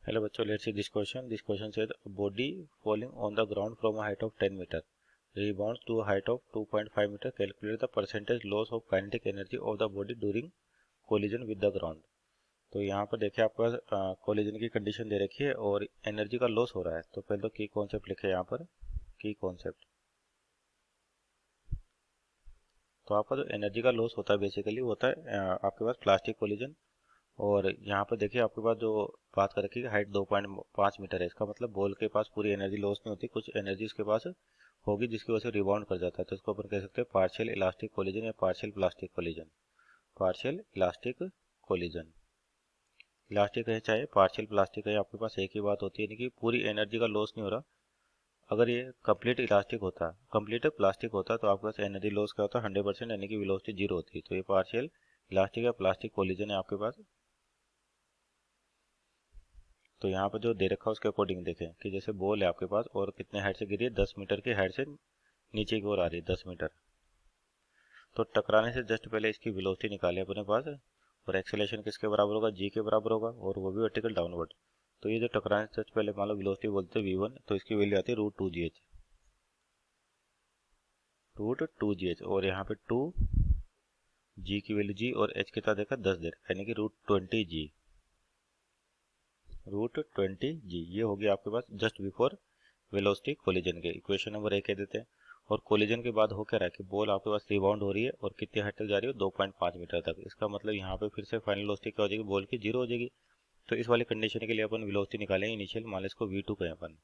Hello बच्चों, let's see this question. This question says a body falling on the ground from a height of 10 meter rebounds to a height of 2.5 meter. Calculate the percentage loss of kinetic energy of the body during collision with the ground. तो यहाँ पर देखिए आपके पास collision की condition दे रखी है और energy का लॉस हो रहा है। तो पहले तो की कॉन्सेप्ट लिखे यहाँ पर, की कॉन्सेप्ट। तो आपका जो एनर्जी का लॉस होता है बेसिकली होता है आपके पास प्लास्टिक कोलिजन। और यहाँ पर देखिए आपके पास जो बात कर रखी है हाइट 2.5 मीटर है, इसका मतलब बॉल के पास पूरी एनर्जी लॉस नहीं होती, कुछ एनर्जी इसके पास होगी जिसकी वजह से रिबाउंड कर जाता है। तो इसको अपन कह सकते हैं पार्शियल इलास्टिक कोलिजन या partial plastic collision. Partial elastic collision, elastic है चाहे पार्शियल प्लास्टिक है, आपके पास एक ही बात होती है, यानी कि पूरी एनर्जी का लॉस नहीं हो रहा। अगर ये कंप्लीट इलास्टिक होता, कंप्लीट प्लास्टिक होता तो आपके पास एनर्जी लॉस क्या होता 100%, यानी कि वेलोसिटी जीरो होती। तो ये पार्शियल इलास्टिक या प्लास्टिक कोलिजन है आपके पास। तो यहाँ पर जो दे रखा है उसके अकॉर्डिंग देखें कि जैसे बॉल है आपके पास और कितने हाइट से गिरी है, 10 मीटर की हाइट से नीचे की ओर आ रही है 10 मीटर। तो टकराने से जस्ट पहले इसकी वेलोसिटी निकाले अपने पास, और एक्सेलेरेशन किसके बराबर होगा, जी के बराबर होगा, और वो भी वर्टिकल डाउनवर्ड। तो ये जो टकराने से जस्ट पहले मान लो वेलोसिटी बोलते हैं v1, तो इसकी वैल्यू आती है √2gh, √2gh। और यहाँ पे 2 g की वैल्यू g और h कितना देखा 10 दे रखा, यानी कि √20g, √20g ये होगी आपके पास जस्ट बिफोर वेलोसिटी कोलिजन के। इक्वेशन नंबर 1 कह देते हैं। और कोलिजन के बाद हो क्या रहा है कि बॉल आपके पास रिबाउंड हो रही है और कितनी हाइट तक जा रही है, 2.5 मीटर तक। इसका मतलब यहाँ पे फिर से फाइनल वेलोसिटी क्या हो जाएगी, बॉल की जीरो हो जाएगी। तो इस वाली कंडीशन के लिए अपन वेलोसिटी निकालेंगे इनिशियल, मान लो इसको v2 कहें अपन।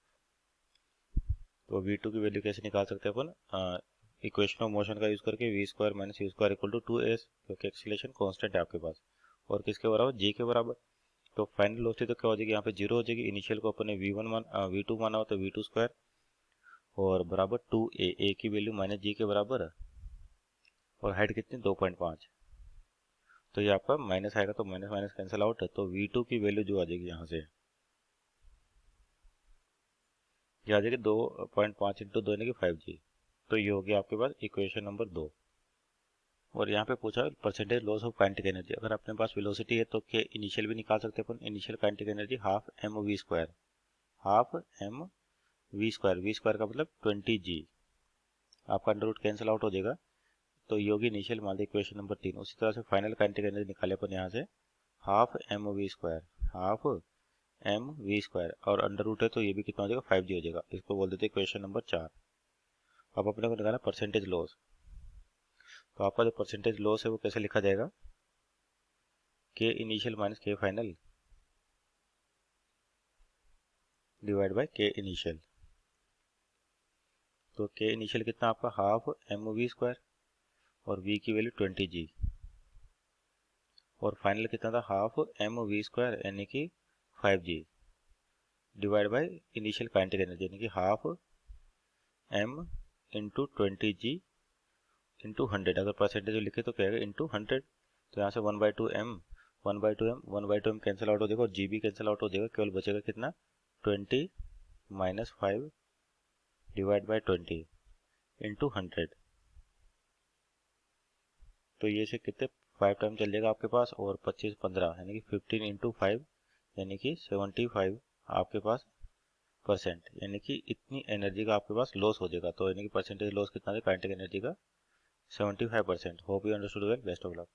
तो v2 की वैल्यू कैसे निकाल सकते हैं अपन, इक्वेशन ऑफ मोशन का यूज करके, v² - u² = 2s, क्योंकि एक्सीलरेशन कांस्टेंट है आपके पास और किसके बराबर, g के बराबर। तो फाइनल वेलोसिटी तो क्या हो जाएगी यहाँ पे जीरो हो जाएगी। इनिशियल को अपने v2 माना हो तो v2² और बराबर 2a, a की वैल्यू -g के बराबर और हाइट कितनी 2.5। तो ये आपका माइनस आएगा तो माइनस माइनस कैंसिल आउट है। तो v2 की वैल्यू जो आ जाएगी यहाँ से, ये आ जाएगी 2.5 × 2 यानी कि 5g। तो ये होगी आपके पास इक्वेशन नंबर 2। और यहाँ पे पूछा percentage loss of kinetic energy. अगर अपने पास वेलोसिटी है तो क्या इनिशियल भी निकाल सकते हैं अपन। Initial kinetic energy half mv², half mv², v² का मतलब 20g, आपका अंडर रूट कैंसिल आउट हो जाएगा। तो ये होगी इनिशियल, मान लीजिए इक्वेशन नंबर 3। उसी तरह से फाइनल काइनेटिक एनर्जी निकाले अपन यहाँ से, हाफ mv², हाफ mv², और अंडर रूट है तो ये भी कितना हो जाएगा 5g हो जाएगा। इसको बोल देते हैं इक्वेशन नंबर 4। अब अपने को निकालना परसेंटेज लॉस। तो आपका जो परसेंटेज लॉस है वो कैसे लिखा जाएगा, के इनिशियल माइनस के फाइनल डिवाइड बाय के इनिशियल। तो के इनिशियल कितना आपका हाफ mv² और v की वैल्यू 20g, और फाइनल कितना था हाफ mv² यानी कि 5g divide by initial kinetic energy, यानी कि half m into 20g into 100। अगर परसेंटेज लिखे तो क्या आएगा इंटू 100। तो यहाँ से 1/2m, 1/2m, 1/2m cancel out हो जाएगा और g भी कैंसिल आउट हो जाएगा, केवल बचेगा कितना 20 - 5 डिवाइड बाय 20 इंटू 100। तो ये से कितने 5 टाइम चल जाएगा आपके पास, और 25 15 यानी कि 15 × 5 यानी कि 75 आपके पास परसेंट, यानी कि इतनी एनर्जी का आपके पास लॉस हो जाएगा। तो यानी कि परसेंटेज लॉस कितना है काइनेटिक एनर्जी का, 75%। Hope you understood well, best of luck.